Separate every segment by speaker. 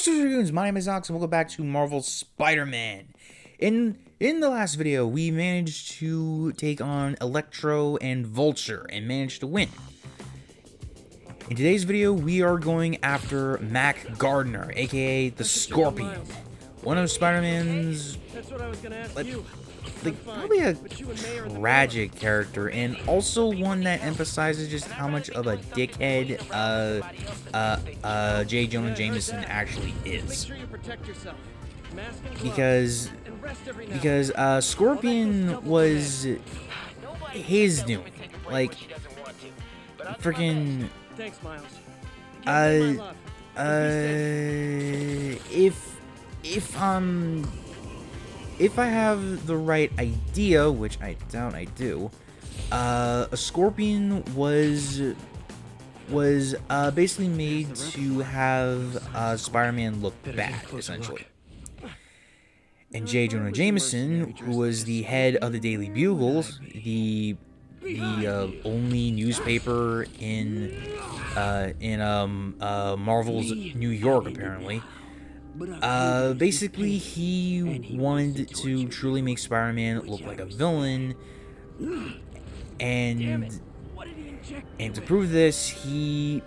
Speaker 1: Dragoons, my name is Alex, and welcome back to Marvel's Spider-Man. In the last video, we managed to take on Electro and Vulture, and managed to win. In today's video, we are going after Mac Gardner, aka the Scorpion. One of Spider-Man's, probably a tragic character, and also one that emphasizes just how much of a dickhead J. Jonah Jameson actually is. Because Scorpion was his doing. Like, freaking, if I have the right idea, which I doubt I do, a Scorpion was basically made to have Spider-Man look bad, essentially. And J. Jonah Jameson, who was the head of the Daily Bugle, the only newspaper in Marvel's New York, apparently. Basically, he wanted to truly make Spider-Man look like a villain, and to prove this, he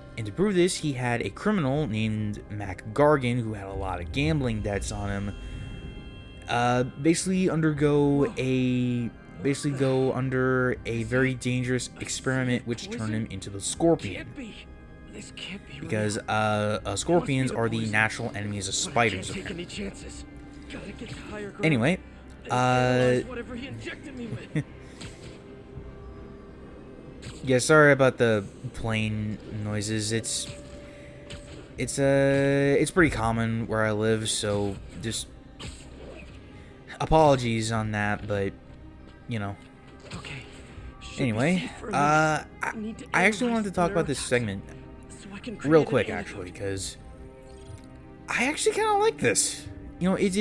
Speaker 1: had a criminal named Mac Gargan, who had a lot of gambling debts on him, basically go under a very dangerous experiment, which turned him into the Scorpion. Because scorpions are the natural enemies of spiders, apparently. Anyway, yeah, sorry about the plane noises. It's pretty common where I live, so just apologies on that, but you know. Anyway, I actually wanted to talk about this segment real quick, actually, because I actually kind of like this. You know, it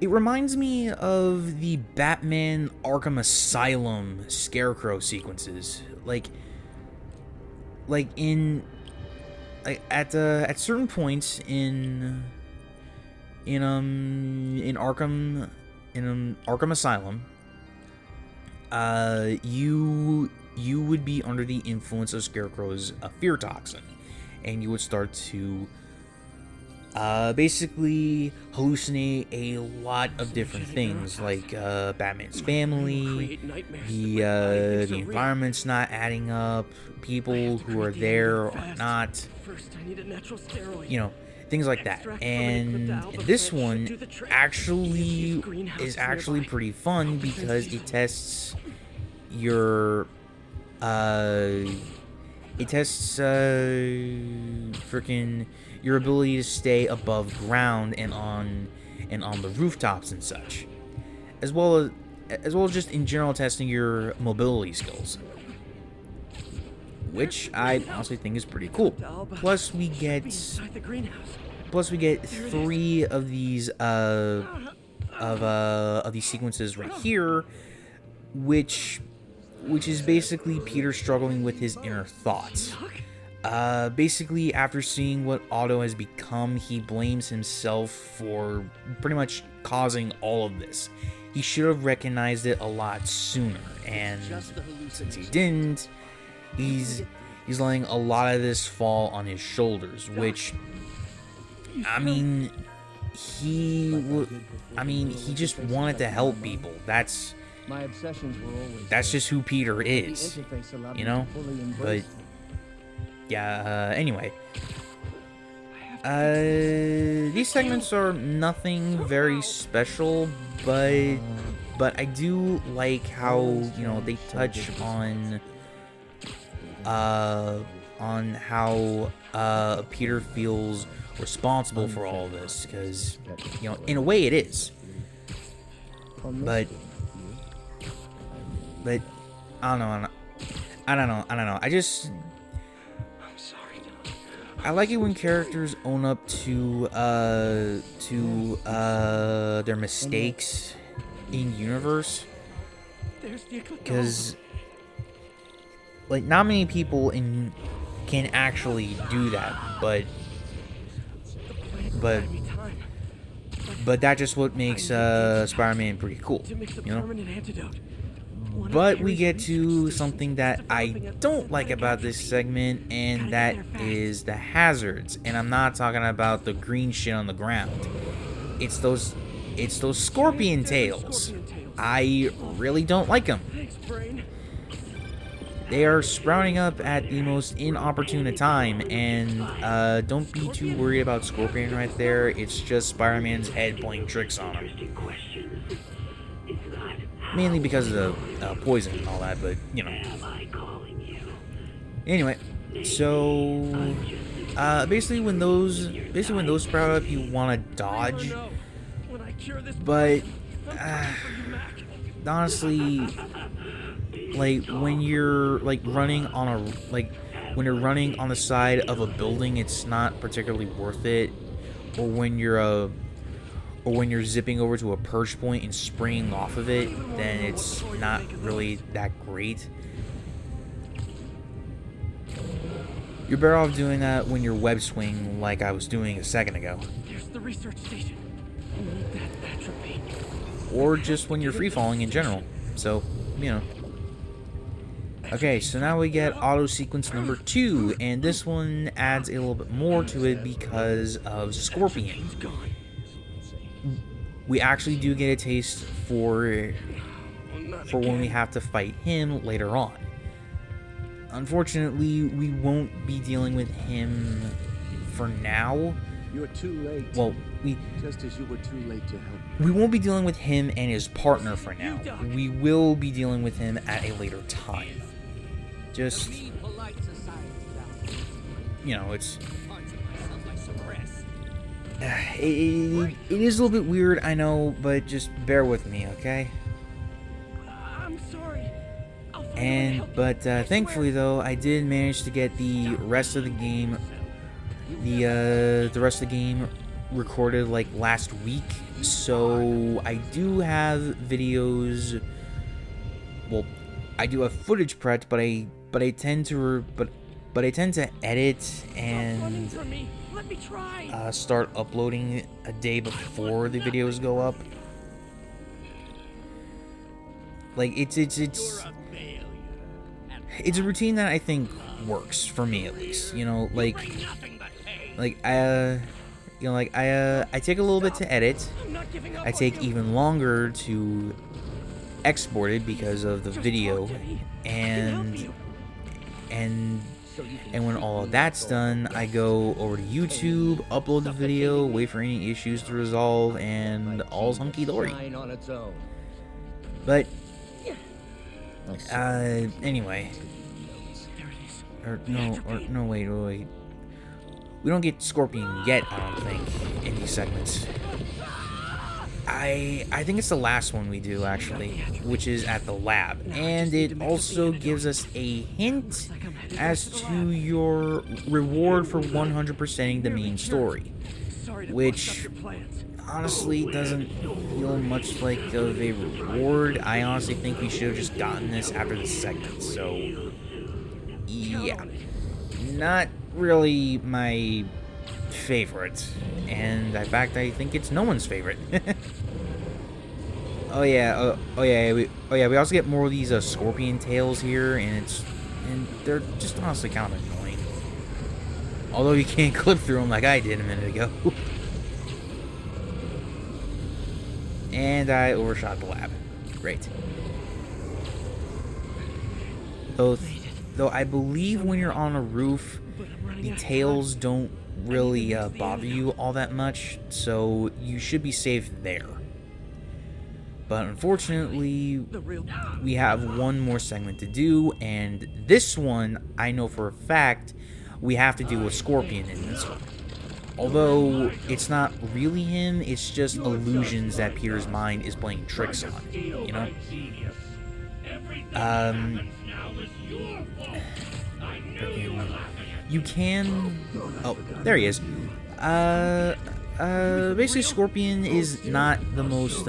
Speaker 1: reminds me of the Batman Arkham Asylum Scarecrow sequences, at certain points in Arkham Asylum, you would be under the influence of Scarecrow's fear toxin, and you would start to basically hallucinate a lot of different things, like Batman's family, the environment's not adding up, people who are there are not, you know, things like that. And this one is actually pretty fun because it tests your your ability to stay above ground and on the rooftops and such, as well as just in general testing your mobility skills, which I honestly think is pretty cool. Plus we get 3 of these sequences right here, which is basically Peter struggling with his inner thoughts. Basically, after seeing what Otto has become, he blames himself for pretty much causing all of this. He should have recognized it a lot sooner, and since he didn't, he's letting a lot of this fall on his shoulders, which, I mean, he just wanted to help people. That's just who Peter is, you know? But yeah, anyway, these segments are nothing very special, but I do like how, you know, they touch on how Peter feels responsible for all of this, because, you know, in a way it is, but I don't know. I like it when characters own up to their mistakes in universe, because, like, not many people can actually do that, but but that's just what makes Spider-Man pretty cool, you know. But we get to something that I don't like about this segment, and that is the hazards. And I'm not talking about the green shit on the ground. It's those scorpion tails. I really don't like them. They are sprouting up at the most inopportune time, and don't be too worried about Scorpion right there. It's just Spider-Man's head playing tricks on him. Mainly because of the poison and all that, but, you know. Anyway, so basically when those sprout up, you want to dodge. But honestly, like when you're running on the side of a building, it's not particularly worth it. Or when you're zipping over to a perch point and springing off of it, then it's not really that great. You're better off doing that when you're web swing, like I was doing a second ago.
Speaker 2: There's the research station. We need that atropine.
Speaker 1: Or just when you're free falling in general. So, you know. Okay, so now we get auto sequence number 2, and this one adds a little bit more to it because of Scorpion. We actually do get a taste for when we have to fight him later on. Unfortunately, we won't be dealing with him for now.
Speaker 3: You're too late.
Speaker 1: Well,
Speaker 3: just as you were too late to help.
Speaker 1: We won't be dealing with him and his partner for now. We will be dealing with him at a later time. Just, you know, it's it is a little bit weird, I know, but just bear with me, okay?
Speaker 2: I'm sorry.
Speaker 1: But thankfully though, I did manage to get the rest of the game, the rest of the game recorded like last week. So I do have videos. Well, I do have footage prepped, but I tend to edit and start uploading a day before the videos go up. Like it's a routine that I think works for me, at least. You know, I take a little bit to edit. I take even longer to export it because of the video, and when all of that's done, I go over to YouTube, upload the video, wait for any issues to resolve, and all's hunky-dory. But anyway, wait. We don't get Scorpion yet, I don't think, in these segments. I think it's the last one we do, actually, which is at the lab. And it also gives us a hint as to your reward for 100%ing the main story, which honestly doesn't feel much like of a reward. I honestly think we should have just gotten this after the segment, so yeah. Not really my favorite, and in fact I think it's no one's favorite. We also get more of these scorpion tails here, and they're just honestly kind of annoying. Although you can't clip through them like I did a minute ago. And I overshot the lab. Great. Though I believe when you're on a roof, the tails don't really bother you all that much, so you should be safe there. But unfortunately, we have one more segment to do, and this one, I know for a fact, we have to deal with Scorpion in this one. Although, it's not really him, it's just illusions that Peter's mind is playing tricks on, you know? You can... Oh, there he is. Basically, Scorpion is not the most,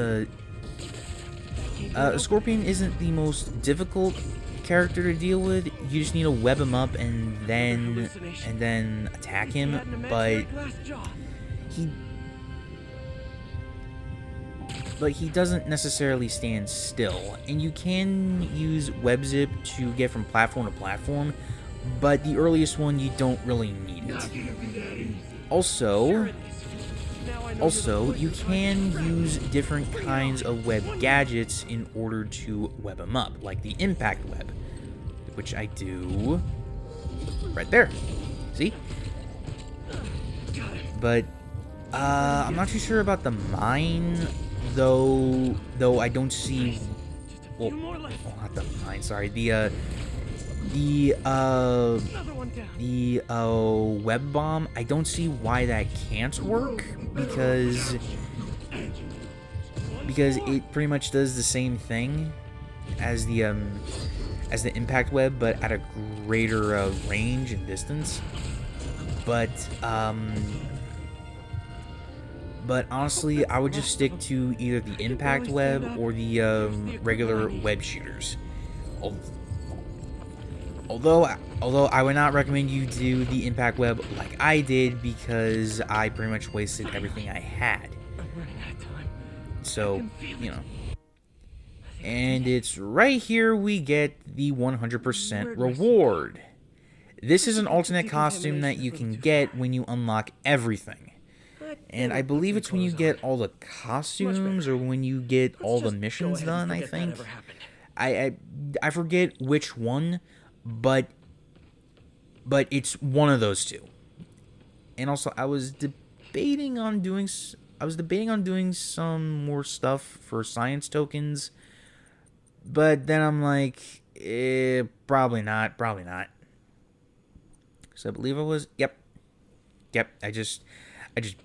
Speaker 1: Scorpion isn't the most difficult character to deal with. You just need to web him up and then attack him, but he doesn't necessarily stand still. And you can use web zip to get from platform to platform, but the earliest one you don't really need it. Also, you can use different kinds of web gadgets in order to web them up, like the impact web, which I do right there. See? But I'm not too sure about the mine, though I don't see. Well, not the mine. Sorry, the web bomb. I don't see why that can't work because it pretty much does the same thing as the impact web, but at a greater range and distance. But honestly, I would just stick to either the impact web or the regular web shooters. Although I would not recommend you do the impact web like I did, because I pretty much wasted everything I had. So, you know. And it's right here we get the 100% reward. This is an alternate costume that you can get when you unlock everything. And I believe it's when you get all the costumes or when you get all the missions done, I think. I forget which one, but it's one of those two. And also, I was debating on doing some more stuff for science tokens, but then I'm like, probably not. So I believe I was, yep. I just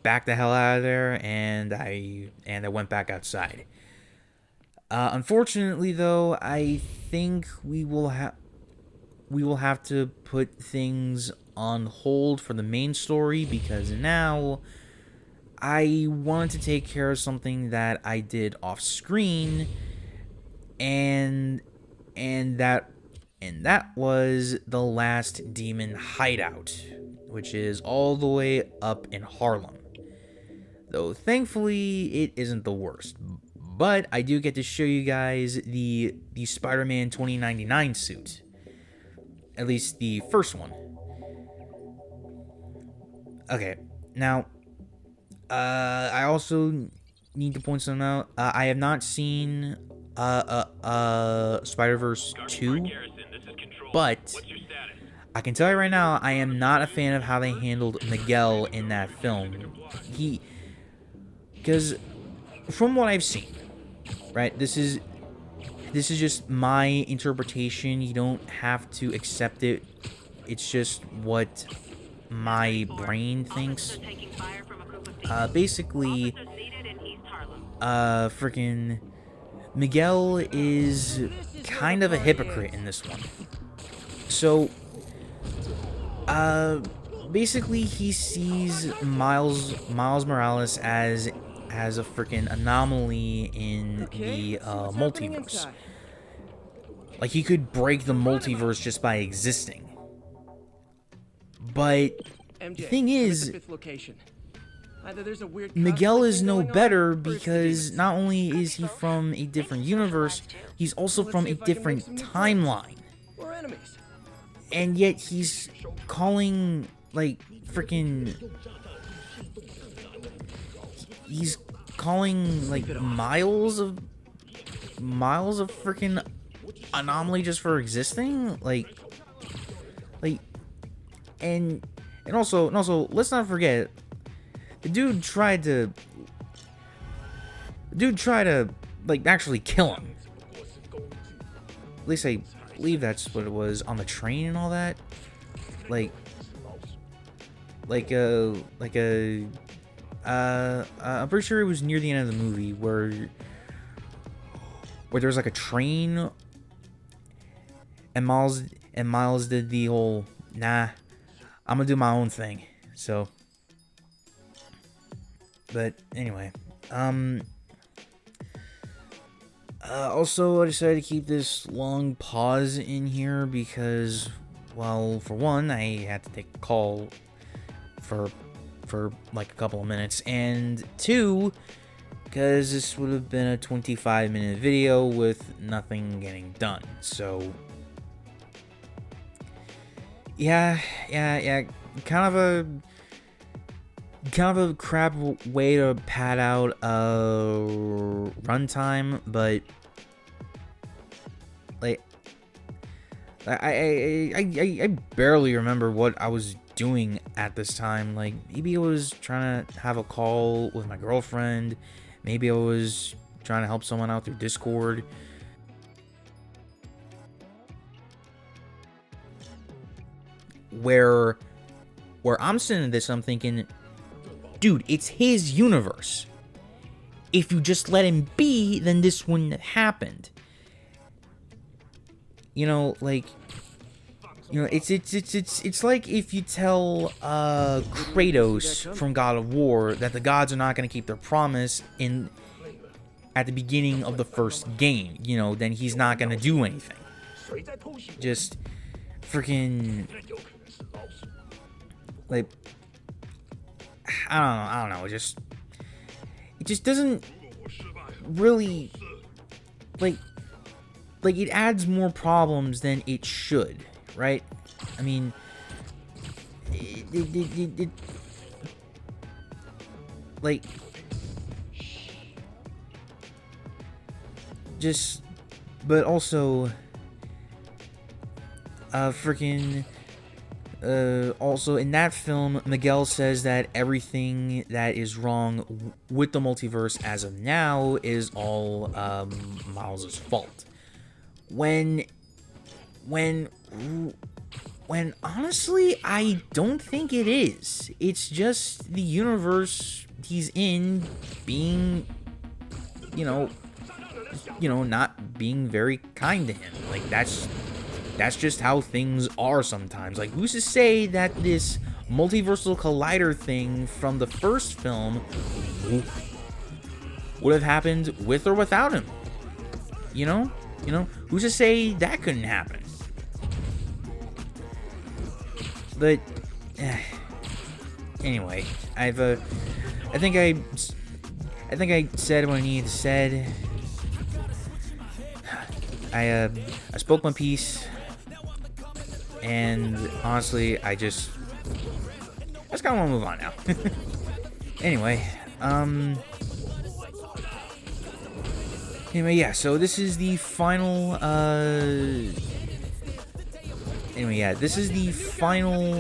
Speaker 1: backed the hell out of there, and I went back outside. Unfortunately, though, I think we will have to put things on hold for the main story, because now I wanted to take care of something that I did off screen, and that was the last demon hideout, which is all the way up in Harlem. Though thankfully it isn't the worst, but I do get to show you guys the Spider-Man 2099 suit. At least the first one. Okay, now I also need to point something out. I have not seen Spider-Verse 2, but I can tell you right now, I am not a fan of how they handled Miguel in that film. Because from what I've seen, right, this is just my interpretation. You don't have to accept it. It's just what my brain thinks. Basically, freaking Miguel is kind of a hypocrite in this one. So, basically, he sees Miles Morales as a freaking anomaly in the multiverse. Like, he could break the multiverse just by existing. But the thing is, Miguel is no better, because not only is he from a different universe, he's also from a different timeline. And yet he's calling, like, freaking... He's calling, like, miles of freaking anomaly just for existing? And also, let's not forget, the dude tried to, like, actually kill him. At least I believe that's what it was, on the train and all that. I'm pretty sure it was near the end of the movie where there was like a train, and Miles did the whole, nah, I'm gonna do my own thing. So, but anyway, also I decided to keep this long pause in here because, well, for one, I had to take a call for like a couple of minutes, and two, because this would have been a 25-minute video with nothing getting done. So yeah, kind of a crap way to pad out a runtime, but like I barely remember what I was doing at this time. Like, maybe I was trying to have a call with my girlfriend, maybe I was trying to help someone out through Discord. Where I'm sitting at this, I'm thinking, dude, it's his universe. If you just let him be, then this wouldn't have happened. You know, like, you know, it's like if you tell Kratos from God of War that the gods are not going to keep their promise at the beginning of the first game. You know, then he's not going to do anything. Just freaking, like, I don't know. It just doesn't really, like it adds more problems than it should, right? I mean, it like, just, but also, freaking, also in that film, Miguel says that everything that is wrong with the multiverse as of now is all Miles' fault. When honestly, I don't think it is. It's just the universe he's in being, you know, not being very kind to him. Like, that's just how things are sometimes. Like, who's to say that this multiversal collider thing from the first film would have happened with or without him? You know, who's to say that couldn't happen? But anyway, I think I said what I needed to said. I spoke my piece, and honestly, I just kind of want to move on now. Anyway, yeah, so this is the final, this is the final,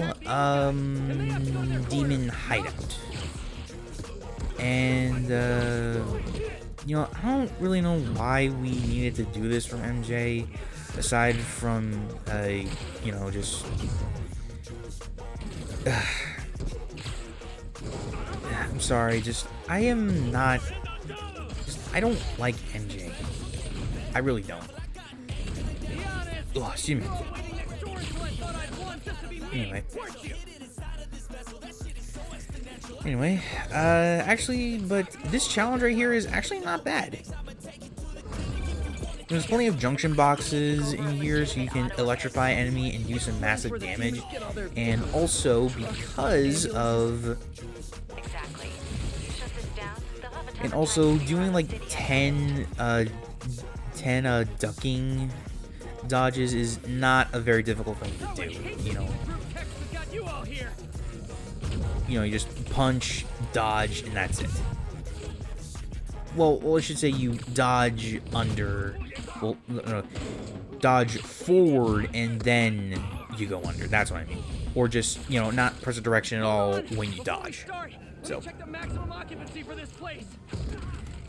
Speaker 1: demon hideout. And, you know, I don't really know why we needed to do this from MJ, aside from, you know, just, I'm sorry, I don't like MJ. I really don't. Oh, excuse me. Anyway, actually, but this challenge right here is actually not bad. There's plenty of junction boxes in here, so you can electrify enemy and do some massive damage. And also, because of... And also, doing like 10 ducking dodges is not a very difficult thing to do, you know. You just punch, dodge, and that's it. Well, I should say you dodge under... Well, no, dodge forward, and then you go under. That's what I mean. Or just, you know, not press a direction at all when you dodge. So,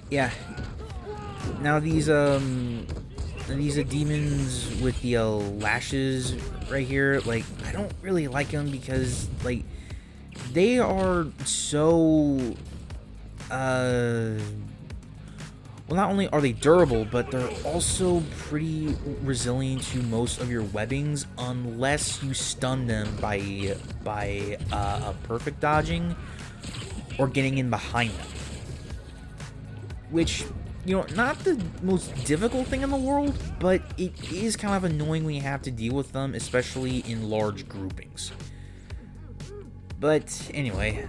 Speaker 1: yeah. Now these demons with the lashes right here, like, I don't really like them because, like, they are so, well, not only are they durable, but they're also pretty resilient to most of your webbings, unless you stun them by a perfect dodging or getting in behind them. Which, you know, not the most difficult thing in the world, but it is kind of annoying when you have to deal with them, especially in large groupings. But anyway,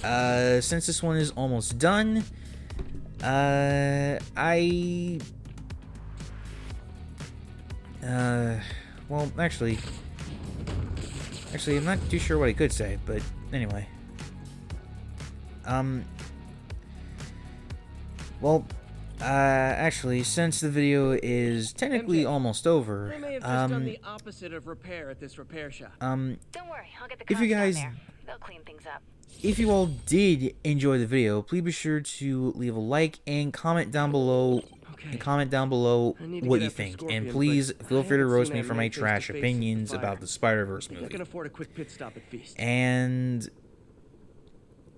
Speaker 1: since this one is almost done, Well, actually, I'm not too sure what I could say, but anyway. Well, actually, since the video is technically
Speaker 2: MJ,
Speaker 1: almost over,
Speaker 2: They may have just done the opposite of repair at this repair shop.
Speaker 4: Don't worry, I'll get the
Speaker 1: if you
Speaker 4: cops down
Speaker 1: guys,
Speaker 4: there. They'll clean things up.
Speaker 1: if you all did enjoy the video, please be sure to leave a like and comment down below.
Speaker 2: Okay.
Speaker 1: What
Speaker 2: need to
Speaker 1: you
Speaker 2: get after
Speaker 1: think,
Speaker 2: Scorpion,
Speaker 1: and please
Speaker 2: but
Speaker 1: feel
Speaker 2: I
Speaker 1: free to
Speaker 2: haven't
Speaker 1: roast
Speaker 2: seen
Speaker 1: me
Speaker 2: that
Speaker 1: for my
Speaker 2: man
Speaker 1: trash
Speaker 2: face-to-face
Speaker 1: opinions
Speaker 2: since the
Speaker 1: about
Speaker 2: fire.
Speaker 1: the Spider-Verse
Speaker 2: I
Speaker 1: movie.
Speaker 2: can afford a quick pit stop at Feast.
Speaker 1: And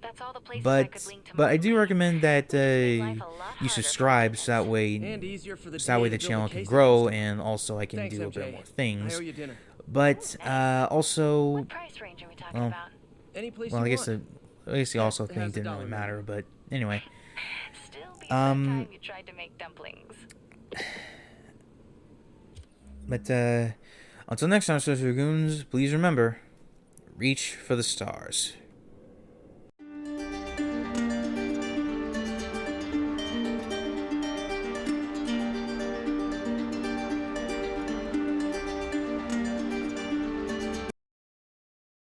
Speaker 4: That's all the places I could link
Speaker 1: but I do
Speaker 4: tomorrow.
Speaker 1: recommend that
Speaker 4: make life a lot
Speaker 1: you
Speaker 4: harder
Speaker 1: subscribe
Speaker 4: for
Speaker 1: so that way
Speaker 2: And easier for the
Speaker 1: so that way
Speaker 2: DA
Speaker 1: the
Speaker 2: to build
Speaker 1: channel
Speaker 2: a
Speaker 1: can
Speaker 2: case
Speaker 1: grow,
Speaker 2: against
Speaker 1: and also I can
Speaker 2: Thanks,
Speaker 1: do a bit
Speaker 2: MJ.
Speaker 1: more
Speaker 2: I
Speaker 1: things.
Speaker 2: owe you dinner.
Speaker 1: But also,
Speaker 4: What price range are we talking
Speaker 1: well,
Speaker 4: about?
Speaker 2: Any place
Speaker 1: well,
Speaker 2: you
Speaker 1: I guess
Speaker 2: want.
Speaker 1: the also
Speaker 2: It
Speaker 1: thing
Speaker 2: has the
Speaker 1: didn't really
Speaker 2: dollar
Speaker 1: matter.
Speaker 2: menu.
Speaker 1: But anyway,
Speaker 4: Still beats that time you tried to make dumplings.
Speaker 1: but until next time, Sisters Dragoons, please remember, reach for the stars.